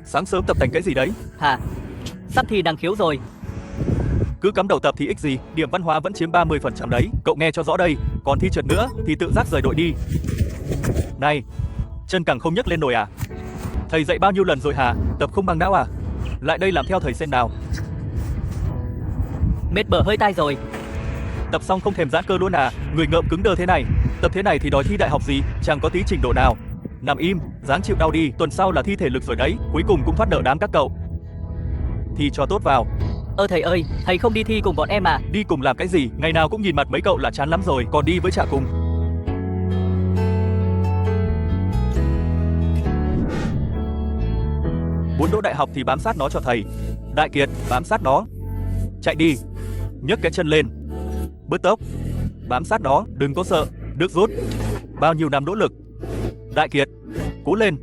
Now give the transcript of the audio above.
Sáng sớm tập thành cái gì đấy? Hả? Sắp thi năng khiếu rồi. Cứ cắm đầu tập thì ích gì, điểm văn hóa vẫn chiếm 30% đấy. Cậu nghe cho rõ đây, còn thi trượt nữa thì tự giác rời đội đi. Này, chân cẳng không nhấc lên nổi à? Thầy dạy bao nhiêu lần rồi hả? Tập không bằng não à? Lại đây làm theo thầy xem nào. Mệt bở hơi tai rồi. Tập xong không thèm giãn cơ luôn à? Người ngợm cứng đờ thế này. Tập thế này thì đòi thi đại học gì? Chẳng có tí trình độ nào. Nằm im, dáng chịu đau đi. Tuần sau là thi thể lực rồi đấy. Cuối cùng cũng thoát nợ đám các cậu. Thi cho tốt vào. Thầy ơi, thầy không đi thi cùng bọn em à? Đi cùng làm cái gì? Ngày nào cũng nhìn mặt mấy cậu là chán lắm rồi. Còn đi với chả cùng. Muốn đỗ đại học thì bám sát nó cho thầy. Đại Kiệt, bám sát nó. Chạy đi. Nhấc cái chân lên. Bứt tốc. Bám sát nó, đừng có sợ. Nước rút. Bao nhiêu năm nỗ lực. Đại Kiệt, cố lên.